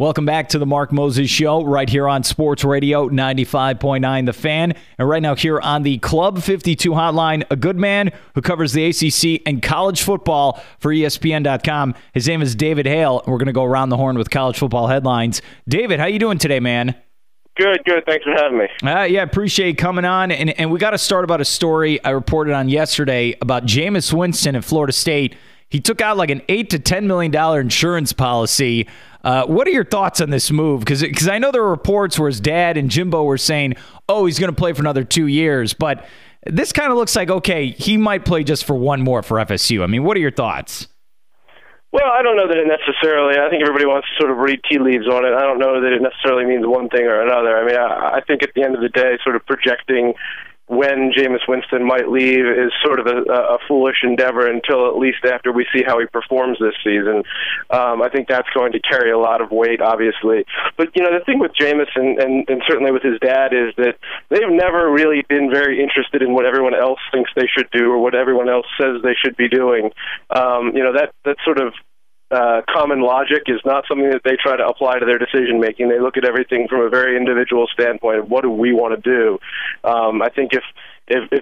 Welcome back to the Mark Moses Show right here on Sports Radio 95.9 The Fan. And right now here on the Club 52 hotline, a good man who covers the ACC and college football for ESPN.com. His name is David Hale. We're going to go around the horn with college football headlines. David, how you doing today, man? Good. Thanks for having me. Yeah, appreciate you coming on. And we got to start about a story I reported on yesterday about Jameis Winston at Florida State. He took out like an $8 to $10 million insurance policy. What are your thoughts on this move? Because I know there were reports where his dad and Jimbo were saying, oh, he's going to play for another 2 years. But this kind of looks like, okay, he might play just for one more for FSU. I mean, what are your thoughts? Well, I don't know that it necessarily. I think everybody wants to sort of read tea leaves on it. I don't know that it necessarily means one thing or another. I mean, I think at the end of the day, sort of projecting when Jameis Winston might leave is sort of a foolish endeavor until at least after we see how he performs this season. I think that's going to carry a lot of weight, obviously. But, you know, the thing with Jameis and certainly with his dad is that they've never really been very interested in what everyone else thinks they should do or what everyone else says they should be doing. You know, that sort of common logic is not something that they try to apply to their decision making. They look at everything from a very individual standpoint of what do we want to do. I think if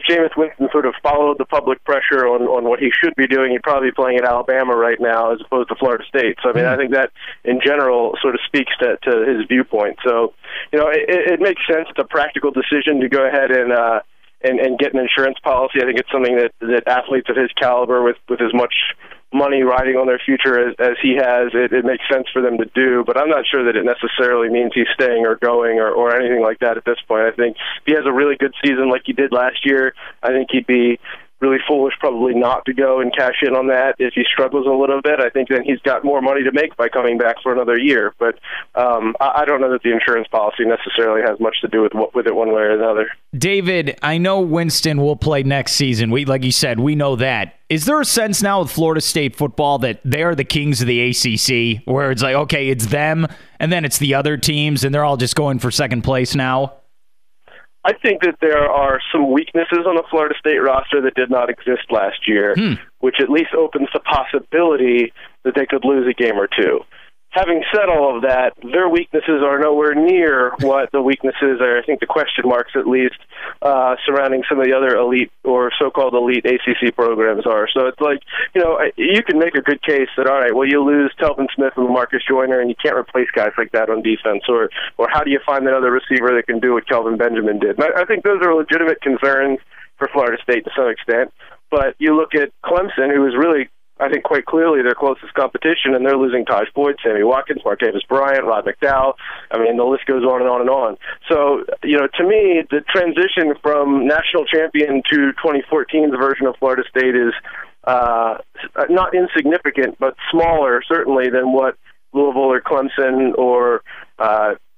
Jameis Winston sort of followed the public pressure on what he should be doing, he'd probably be playing at Alabama right now as opposed to Florida State. So I mean, I think that in general sort of speaks to his viewpoint. So, you know, it makes sense. It's a practical decision to go ahead and get an insurance policy. I think it's something that athletes of his caliber with as much money riding on their future as he has, it makes sense for them to do, but I'm not sure that it necessarily means he's staying or going or anything like that at this point. I think if he has a really good season like he did last year, I think he'd be really foolish probably not to go and cash in on that. If he struggles a little bit, I think then he's got more money to make by coming back for another year. But I don't know that the insurance policy necessarily has much to do with it one way or another. David, I know Winston will play next season. Like you said, we know that. Is there a sense now with Florida State football that they are the kings of the ACC, where it's like, okay, it's them, and then it's the other teams, and they're all just going for second place now? I think that there are some weaknesses on the Florida State roster that did not exist last year, which at least opens the possibility that they could lose a game or two. Having said all of that, their weaknesses are nowhere near what the weaknesses are, I think the question marks at least, surrounding some of the other elite or so-called elite ACC programs are. So it's like, you know, you can make a good case that, all right, well, you lose Telvin Smith and Marcus Joyner, and you can't replace guys like that on defense. Or how do you find another receiver that can do what Kelvin Benjamin did? And I think those are legitimate concerns for Florida State to some extent. But you look at Clemson, who is really, I think, quite clearly their closest competition, and they're losing Taj Boyd, Sammy Watkins, Martavis Bryant, Rod McDowell. I mean, the list goes on and on and on. So, you know, to me, the transition from national champion to 2014's version of Florida State is not insignificant, but smaller, certainly, than what Louisville or Clemson or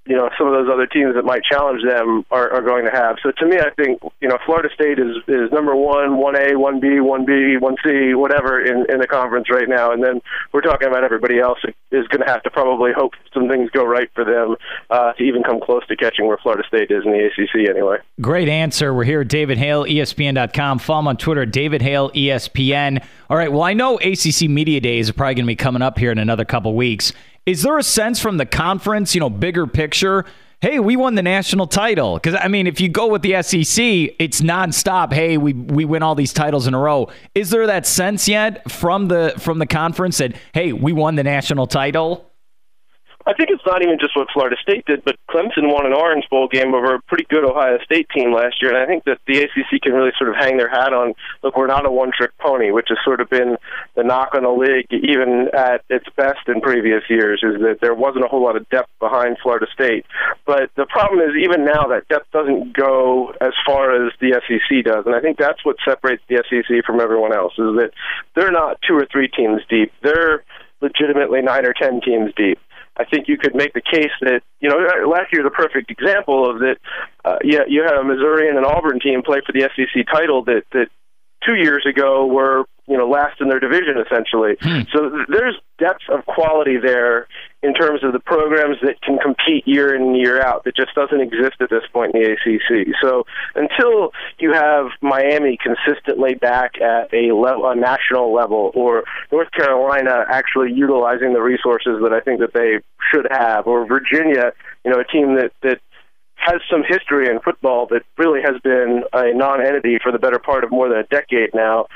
you know, some of those other teams that might challenge them are going to have. So to me, I think, you know, Florida State is number 1, 1A, 1B, 1B, 1C, whatever in the conference right now. And then we're talking about everybody else is going to have to probably hope some things go right for them to even come close to catching where Florida State is in the ACC anyway. Great answer. We're here at David Hale, ESPN.com. Follow him on Twitter, David Hale, ESPN. All right, well, I know ACC Media Days are probably going to be coming up here in another couple weeks. Is there a sense from the conference, you know, bigger picture, hey, we won the national title? Because, I mean, if you go with the SEC, it's nonstop, hey, we win all these titles in a row. Is there that sense yet from the conference that, hey, we won the national title? I think it's not even just what Florida State did, but Clemson won an Orange Bowl game over a pretty good Ohio State team last year, and I think that the ACC can really sort of hang their hat on, look, we're not a one-trick pony, which has sort of been the knock on the league, even at its best in previous years, is that there wasn't a whole lot of depth behind Florida State. But the problem is, even now, that depth doesn't go as far as the SEC does, and I think that's what separates the SEC from everyone else, is that they're not 2 or 3 teams deep. They're legitimately 9 or 10 teams deep. I think you could make the case that, you know, last year's a perfect example of that. You had a Missouri and an Auburn team play for the SEC title that 2 2 years ago were last in their division essentially. So there's depth of quality there in terms of the programs that can compete year in and year out that just doesn't exist at this point in the ACC. So until you have Miami consistently back at a national level, or North Carolina actually utilizing the resources that I think that they should have, or Virginia, a team that has some history in football that really has been a non-entity for the better part of more than a decade now,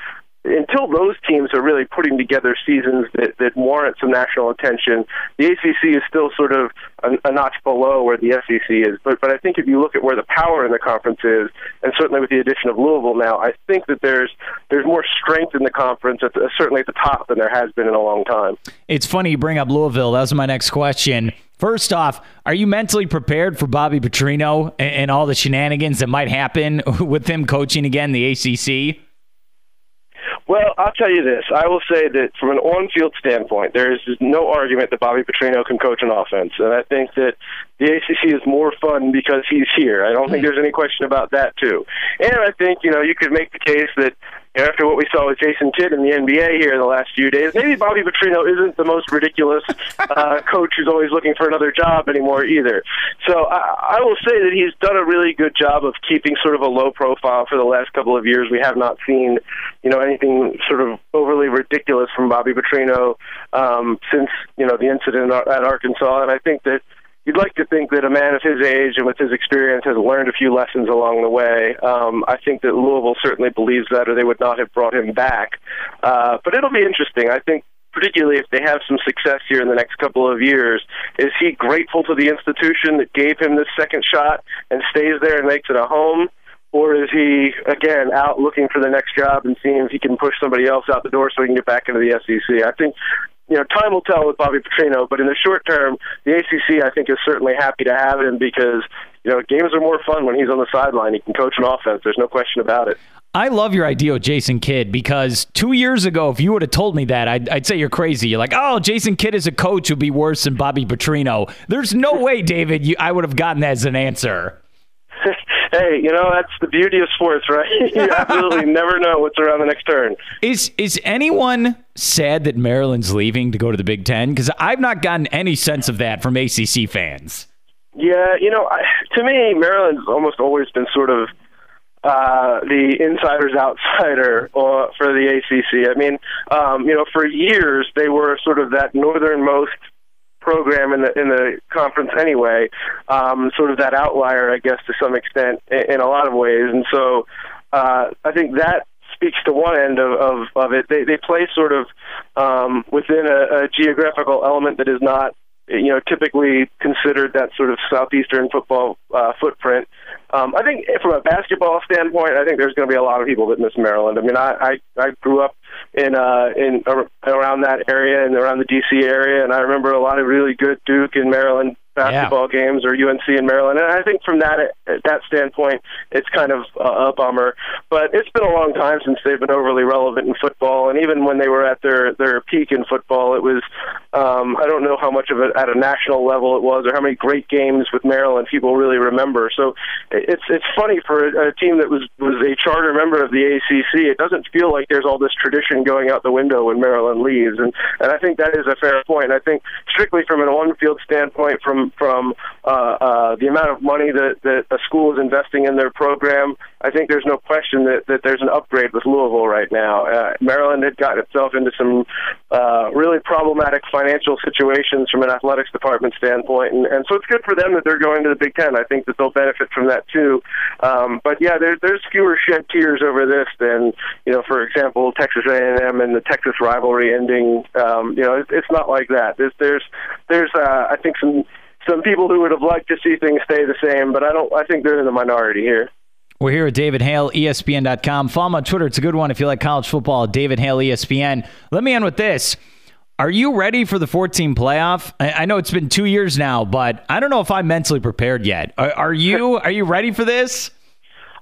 until those teams are really putting together seasons that warrant some national attention, the ACC is still sort of a notch below where the SEC is. But I think if you look at where the power in the conference is, and certainly with the addition of Louisville now, I think that there's more strength in the conference, certainly at the top, than there has been in a long time. It's funny you bring up Louisville. That was my next question. First off, are you mentally prepared for Bobby Petrino and all the shenanigans that might happen with him coaching again the ACC? Well, I'll tell you this. I will say that from an on-field standpoint, there is no argument that Bobby Petrino can coach an offense. And I think that the ACC is more fun because he's here. I don't think there's any question about that, too. And I think, you could make the case that after what we saw with Jason Kidd in the NBA here in the last few days, maybe Bobby Petrino isn't the most ridiculous coach who's always looking for another job anymore either. So I will say that he's done a really good job of keeping sort of a low profile for the last couple of years. We have not seen, anything sort of overly ridiculous from Bobby Petrino since, the incident at Arkansas. And I think that you'd like to think that a man of his age and with his experience has learned a few lessons along the way. I think that Louisville certainly believes that, or they would not have brought him back. But it'll be interesting. I think particularly if they have some success here in the next couple of years, is he grateful to the institution that gave him this second shot and stays there and makes it a home? Or is he, again, out looking for the next job and seeing if he can push somebody else out the door so he can get back into the SEC? I think time will tell with Bobby Petrino, but in the short term, the ACC, I think, is certainly happy to have him because, games are more fun when he's on the sideline. He can coach an offense. There's no question about it. I love your idea of Jason Kidd because 2 years ago, if you would have told me that, I'd say you're crazy. You're like, oh, Jason Kidd as a coach would be worse than Bobby Petrino. There's no way, David, I would have gotten that as an answer. Hey, that's the beauty of sports, right? You absolutely never know what's around the next turn. Is anyone sad that Maryland's leaving to go to the Big Ten? Because I've not gotten any sense of that from ACC fans. Yeah, to me, Maryland's almost always been sort of the insider's outsider for the ACC. I mean, for years they were sort of that northernmost program in the conference anyway, sort of that outlier, I guess, to some extent in a lot of ways. And so I think that speaks to one end of it. They play sort of within a geographical element that is not typically considered that sort of southeastern football footprint. I think from a basketball standpoint, I think there's going to be a lot of people that miss Maryland. I mean, I grew up in around that area and around the DC area, and I remember a lot of really good Duke and Maryland basketball games, or UNC in Maryland. And I think from that standpoint, it's kind of a bummer. But it's been a long time since they've been overly relevant in football. And even when they were at their peak in football, it was, I don't know how much of it at a national level it was, or how many great games with Maryland people really remember. So it's funny for a team that was a charter member of the ACC. It doesn't feel like there's all this tradition going out the window when Maryland leaves. And I think that is a fair point. I think strictly from an on-field standpoint, from the amount of money that a school is investing in their program, I think there's no question that there's an upgrade with Louisville right now. Maryland had gotten itself into some really problematic financial situations from an athletics department standpoint, and so it's good for them that they're going to the Big Ten. I think that they'll benefit from that too. But yeah, there's fewer shed tears over this than, for example, Texas A&M and the Texas rivalry ending. It's not like that. There's I think some people who would have liked to see things stay the same, but I think they're in the minority here. We're here with David Hale, ESPN.com. Follow him on Twitter. It's a good one if you like college football. David Hale, ESPN. Let me end with this. Are you ready for the 14 playoff? I know it's been 2 years now, but I don't know if I'm mentally prepared yet. Are you? Are you ready for this?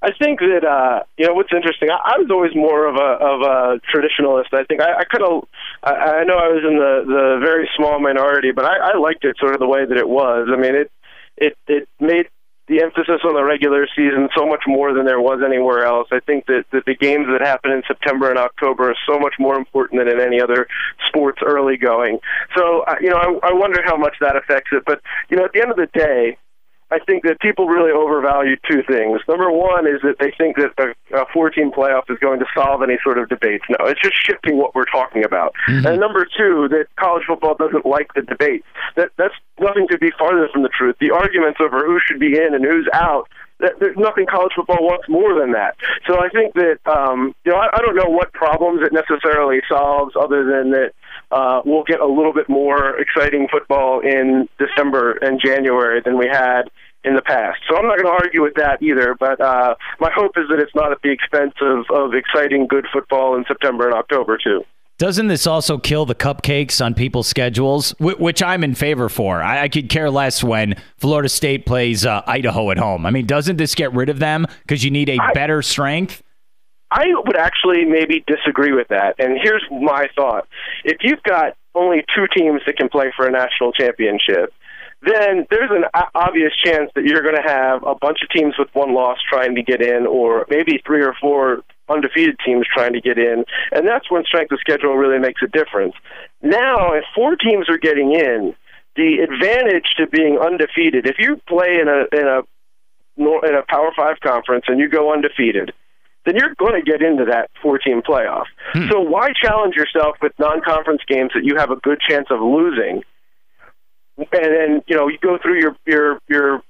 I think that what's interesting. I was always more of a traditionalist. I think I know I was in the very small minority, but I liked it sort of the way that it was. I mean, it made the emphasis on the regular season so much more than there was anywhere else. I think that the games that happen in September and October are so much more important than in any other sports early going. So, I wonder how much that affects it. But, at the end of the day, I think that people really overvalue two things. Number one is that they think that a 14 playoff is going to solve any sort of debates. No, it's just shifting what we're talking about. Mm-hmm. And number two, that college football doesn't like the debate. That's nothing could be farther from the truth. The arguments over who should be in and who's out, there's nothing college football wants more than that. So I think that, I don't know what problems it necessarily solves other than that we'll get a little bit more exciting football in December and January than we had in the past. So I'm not going to argue with that either, but my hope is that it's not at the expense of exciting, good football in September and October, too. Doesn't this also kill the cupcakes on people's schedules, which I'm in favor for? I could care less when Florida State plays Idaho at home. I mean, doesn't this get rid of them because you need a better strength? I would actually maybe disagree with that, and here's my thought. If you've got only two teams that can play for a national championship, then there's an obvious chance that you're going to have a bunch of teams with one loss trying to get in, or maybe 3 or 4 undefeated teams trying to get in, and that's when strength of schedule really makes a difference. Now, if 4 teams are getting in, the advantage to being undefeated, if you play in a Power 5 conference and you go undefeated, then you're going to get into that 4-team playoff. So why challenge yourself with non-conference games that you have a good chance of losing? And then, you go through your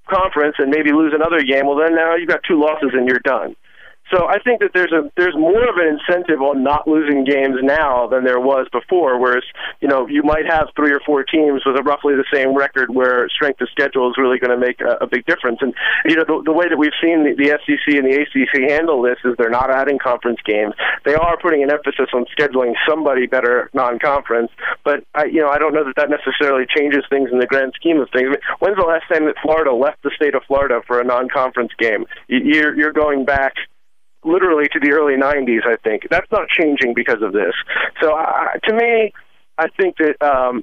conference and maybe lose another game. Well, then now you've got 2 losses and you're done. So I think that there's more of an incentive on not losing games now than there was before, whereas, you might have 3 or 4 teams with roughly the same record where strength of schedule is really going to make a big difference. And, the way that we've seen the SEC and the ACC handle this is they're not adding conference games. They are putting an emphasis on scheduling somebody better non-conference, but, I don't know that necessarily changes things in the grand scheme of things. I mean, when's the last time that Florida left the state of Florida for a non-conference game? You're going back literally to the early 90s, I think. That's not changing because of this. So to me, I think that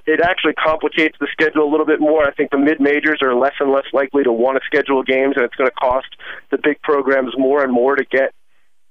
it actually complicates the schedule a little bit more. I think the mid-majors are less and less likely to want to schedule games, and it's going to cost the big programs more and more to get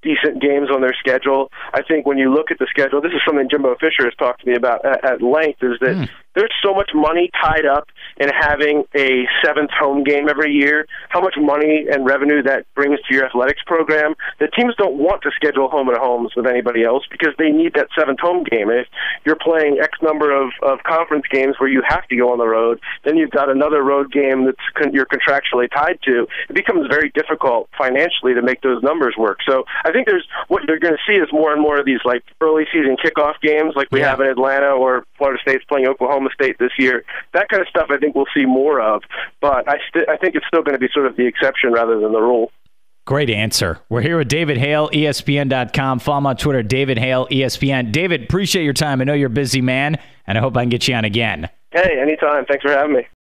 decent games on their schedule. I think when you look at the schedule, this is something Jimbo Fisher has talked to me about at length, is that there's so much money tied up in having a 7th home game every year, how much money and revenue that brings to your athletics program, that teams don't want to schedule home-and-homes with anybody else because they need that 7th home game. And if you're playing X number of conference games where you have to go on the road, then you've got another road game you're contractually tied to. It becomes very difficult financially to make those numbers work. So I think what you're going to see is more and more of these like early season kickoff games like we have in Atlanta, or Florida State's playing Oklahoma State this year. That kind of stuff I think we'll see more of, but I think it's still going to be sort of the exception rather than the rule. Great answer. We're here with David Hale, ESPN.com. Follow him on Twitter, David Hale, ESPN. David, appreciate your time. I know you're a busy man, and I hope I can get you on again. Hey, anytime. Thanks for having me.